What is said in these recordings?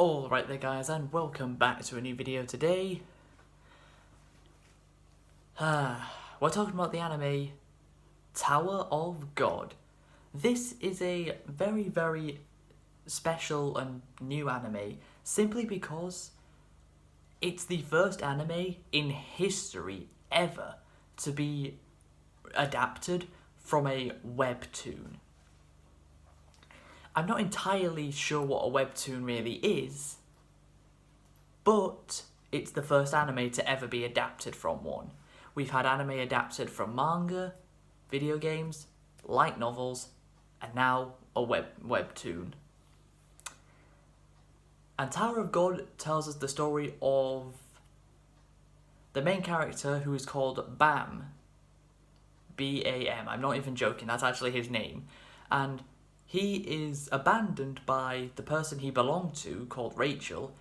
Alright there guys, and welcome back to a new video today. We're talking about the anime Tower of God. This is a very special and new anime, simply because it's the first anime in history ever to be adapted from a webtoon. I'm not entirely sure what a webtoon really is, but it's the first anime to ever be adapted from one. We've had anime adapted from manga, video games, light novels, and now a webtoon. And Tower of God tells us the story of the main character, who is called Bam. B-A-M. I'm not even joking, that's actually his name. And he is abandoned by the person he belonged to, called Rachel,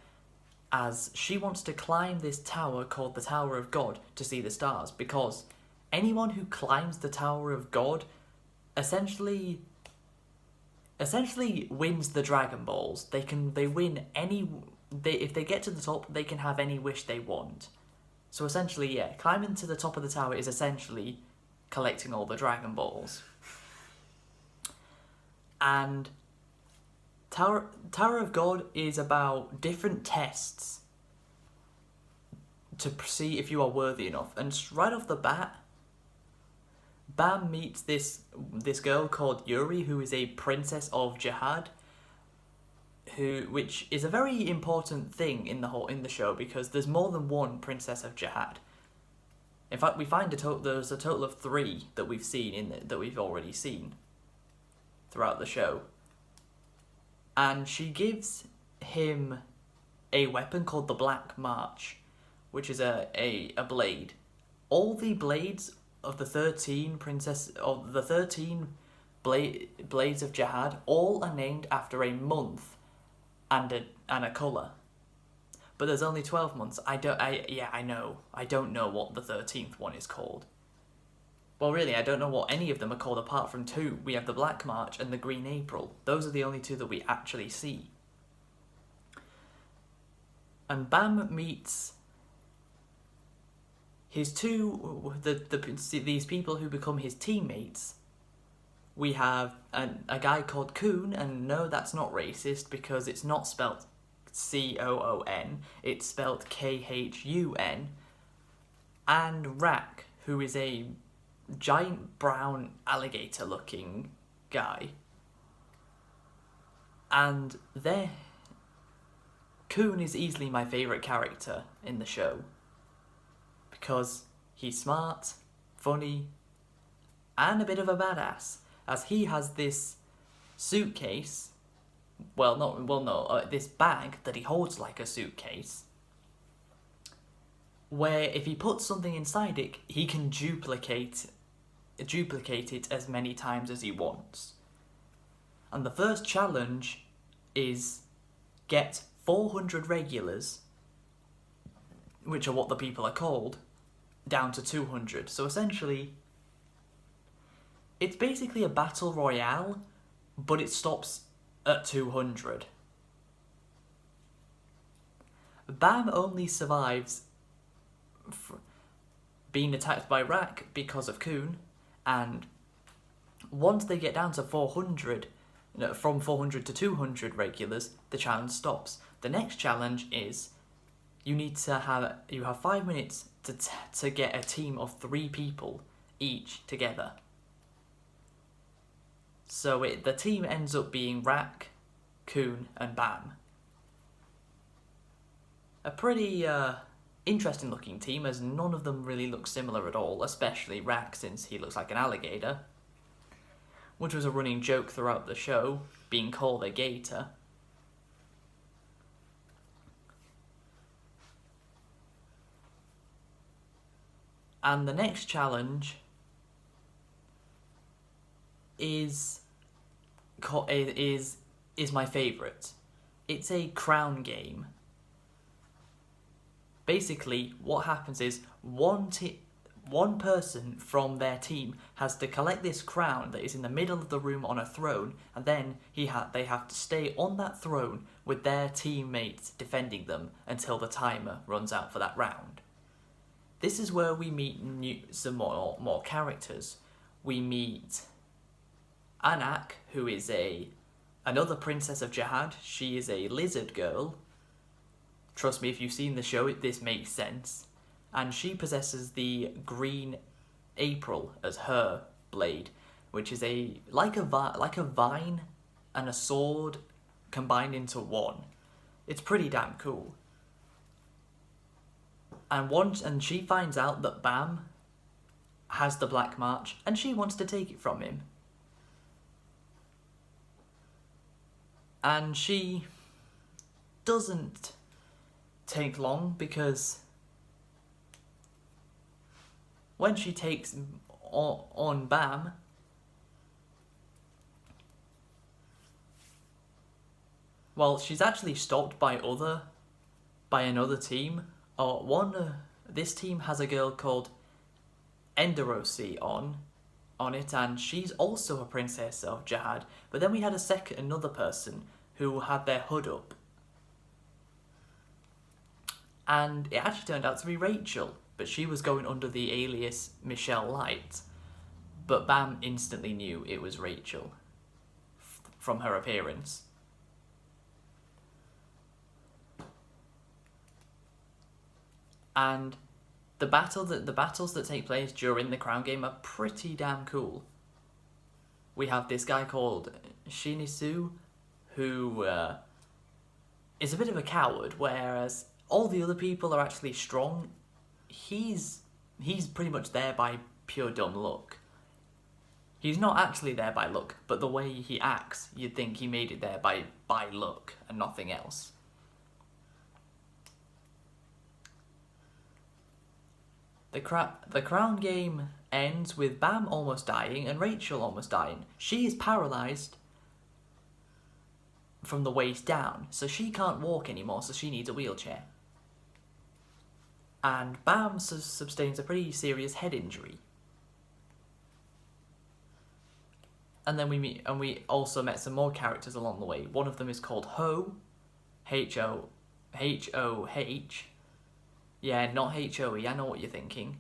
as she wants to climb this tower called the Tower of God to see the stars, because anyone who climbs the Tower of God essentially wins the Dragon Balls. If they get to the top, they can have any wish they want. So essentially, yeah, climbing to the top of the tower is essentially collecting all the Dragon Balls. And Tower of God is about different tests to see if you are worthy enough. And right off the bat, Bam meets this girl called Yuri, who is a princess of Jihad, which is a very important thing in the show, because there's more than one princess of Jihad. In fact, we find there's a total of 3 that we've seen that we've already seen throughout the show. And she gives him a weapon called the Black March, which is a blade. All the blades of the 13 blades of Jihad, all are named after a month and a colour. But there's only 12 months. I know. I don't know what the 13th one is called. Well, really, I don't know what any of them are called apart from 2. We have the Black March and the Green April. Those are the only 2 that we actually see. And Bam meets his these people who become his teammates. We have a guy called Coon, and no, that's not racist, because it's not spelt C-O-O-N, it's spelt K-H-U-N. And Rak, who is a giant brown alligator looking guy. And Coon is easily my favourite character in the show, because he's smart, funny, and a bit of a badass, as he has this suitcase, this bag that he holds like a suitcase, where if he puts something inside it, he can duplicate it as many times as he wants. And the first challenge is get 400 regulars, which are what the people are called, down to 200. So essentially, it's basically a battle royale, but it stops at 200. Bam only survives being attacked by Rak because of Coon, and once they get down to 400, from 400 to 200 regulars, the challenge stops. The next challenge is you have 5 minutes to get a team of 3 people each together. So the team ends up being Rak, Coon, and Bam. A pretty interesting looking team, as none of them really look similar at all, especially Rak, since he looks like an alligator, which was a running joke throughout the show, being called a gator. And the next challenge is my favourite. It's a crown game. Basically, what happens is one person from their team has to collect this crown that is in the middle of the room on a throne, and then they have to stay on that throne with their teammates defending them until the timer runs out for that round. This is where we meet some more characters. We meet Anak, who is another princess of Jihad. She is a lizard girl. Trust me, if you've seen the show, this makes sense. And she possesses the green April as her blade, which is like a vine and a sword combined into one. It's pretty damn cool. And she finds out that Bam has the Black March, and she wants to take it from him. And she doesn't take long, because when she takes on Bam, well, she's actually stopped by another team. This team has a girl called Enderosi on it, and she's also a princess of Jihad. But then we had another person who had their hood up, and it actually turned out to be Rachel, but she was going under the alias Michelle Light. But Bam instantly knew it was Rachel from her appearance. And the battles that take place during the Crown Game are pretty damn cool. We have this guy called Shinisu, who is a bit of a coward, whereas all the other people are actually strong. He's pretty much there by pure dumb luck. He's not actually there by luck, but the way he acts, you'd think he made it there by luck and nothing else. The Crown Game ends with Bam almost dying and Rachel almost dying. She is paralysed from the waist down, so she can't walk anymore, so she needs a wheelchair. And Bam sustains a pretty serious head injury. And then we also met some more characters along the way. One of them is called Ho, Hoh. Yeah, not H-O-E, I know what you're thinking.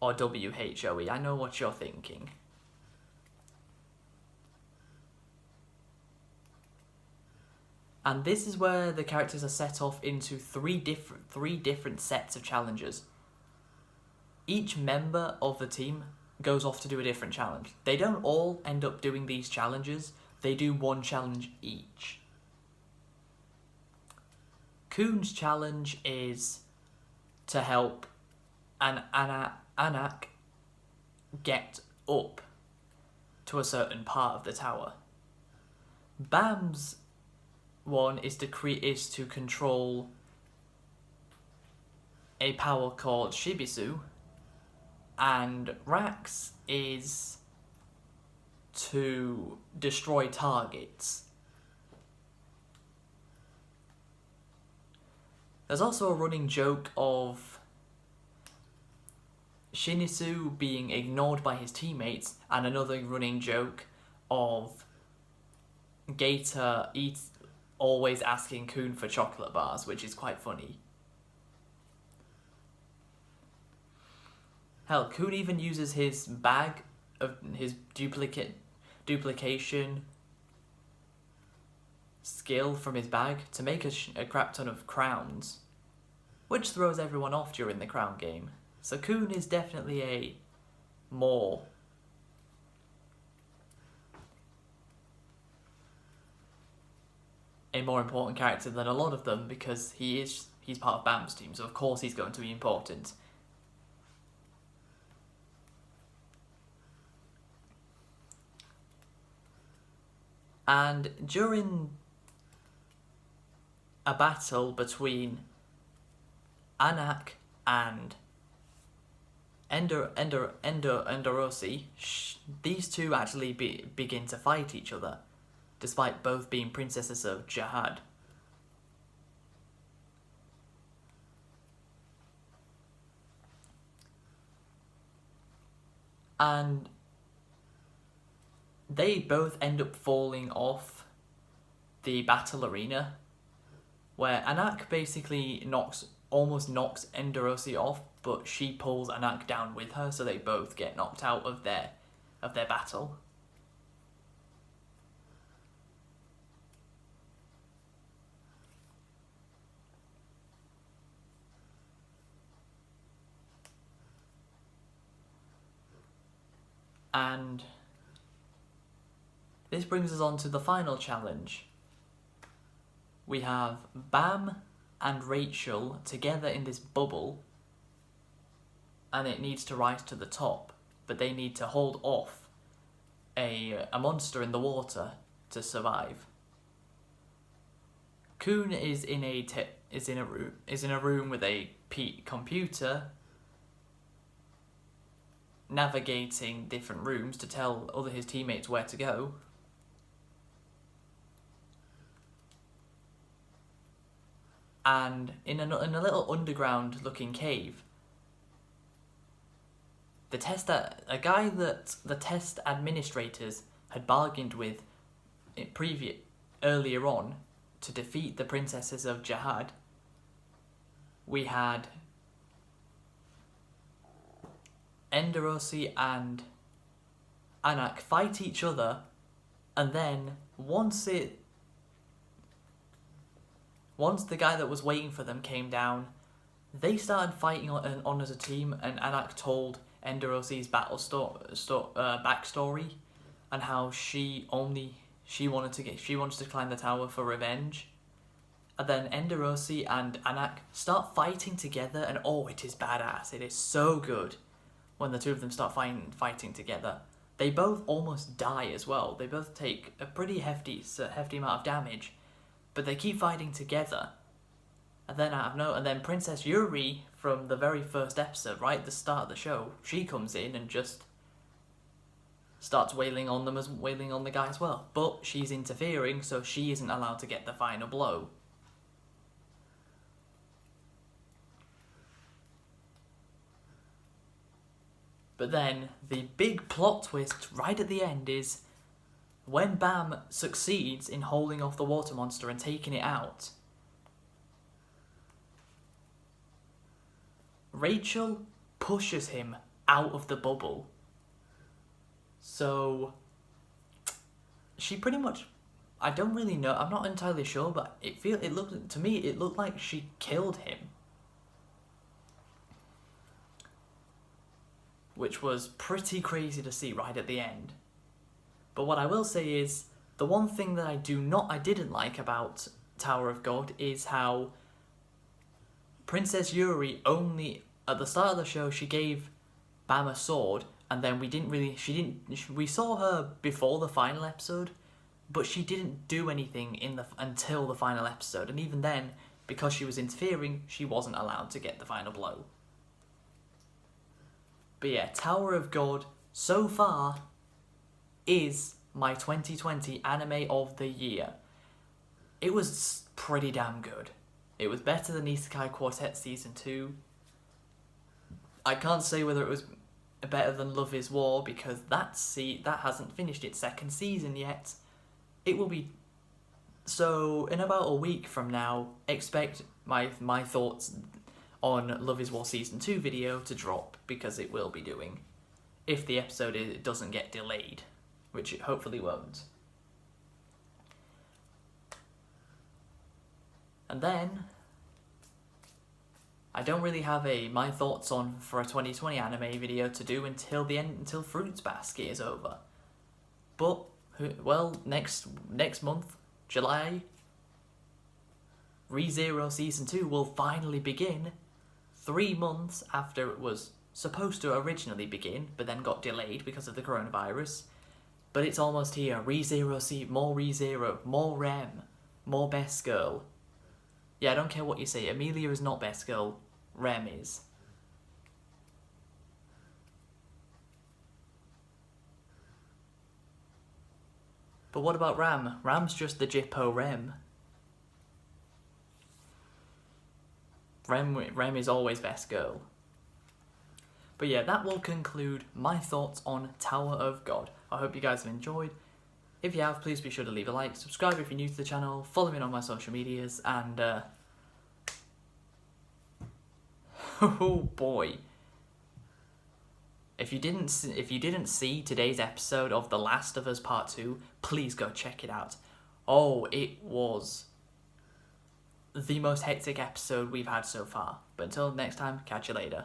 Or W-H-O-E, I know what you're thinking. And this is where the characters are set off into three different sets of challenges. Each member of the team goes off to do a different challenge. They don't all end up doing these challenges, they do one challenge each. Coon's challenge is to help Anak get up to a certain part of the tower. Bam's one is to control a power called Shibisu, and Rax is to destroy targets. There's also a running joke of Shinisu being ignored by his teammates, and another running joke of Gator always asking Coon for chocolate bars, which is quite funny. Hell, Coon even uses his bag of his duplication skill from his bag to make a crap ton of crowns, which throws everyone off during the Crown Game. So Coon is definitely a more important character than a lot of them, because he's part of Bam's team, so of course he's going to be important. And during a battle between Anak and Enderosi, these two actually begin to fight each other, despite both being princesses of Jihad. And they both end up falling off the battle arena, where Anak basically almost knocks Enderosi off, but she pulls Anak down with her, so they both get knocked out of their battle. And this brings us on to the final challenge. We have Bam and Rachel together in this bubble, and it needs to rise to the top, but they need to hold off a monster in the water to survive. Toon is in a room with a computer, navigating different rooms to tell his teammates where to go. And in a little underground looking cave, a guy that the test administrators had bargained with earlier on to defeat the princesses of Jihad. We had Enderosi and Anak fight each other, and then once the guy that was waiting for them came down, they started fighting on as a team, and Anak told Enderosi's backstory and how she wanted to climb the tower for revenge. And then Enderosi and Anak start fighting together, and it is badass. It is so good when the two of them start fighting together. They both almost die as well. They both take a pretty hefty amount of damage, but they keep fighting together. And then Princess Yuri from the very first episode, right at the start of the show, she comes in and just starts wailing on the guy as well. But she's interfering, so she isn't allowed to get the final blow. But then the big plot twist right at the end is when Bam succeeds in holding off the water monster and taking it out, Rachel pushes him out of the bubble. So she pretty much, I don't really know, I'm not entirely sure, but it looked like she killed him. Which was pretty crazy to see right at the end. But what I will say is, the one thing that I didn't like about Tower of God is how Princess Yuri at the start of the show, she gave Bam a sword, and then we saw her before the final episode, but she didn't do anything until the final episode, and even then, because she was interfering, she wasn't allowed to get the final blow. But yeah, Tower of God, so far, is my 2020 anime of the year. It was pretty damn good. It was better than Isekai Quartet Season 2. I can't say whether it was better than Love is War, because that hasn't finished its second season yet. It will be... So, in about a week from now, expect my thoughts on Love is War Season 2 video to drop, because it will be doing, if the episode doesn't get delayed, which it hopefully won't. And then, I don't really have my thoughts for a 2020 anime video to do until Fruits Basket is over. But, well, next month, July, ReZero Season 2 will finally begin, 3 months after it was supposed to originally begin, but then got delayed because of the coronavirus. But it's almost here. More ReZero, more Rem, more Best Girl. Yeah, I don't care what you say. Amelia is not Best Girl. Rem is. But what about Ram? Ram's just the Jippo Rem. Rem is always Best Girl. But yeah, that will conclude my thoughts on Tower of God. I hope you guys have enjoyed. If you have, please be sure to leave a like, subscribe if you're new to the channel, follow me on my social medias, and oh boy. If you didn't see today's episode of The Last of Us Part 2, please go check it out. Oh, it was the most hectic episode we've had so far. But until next time, catch you later.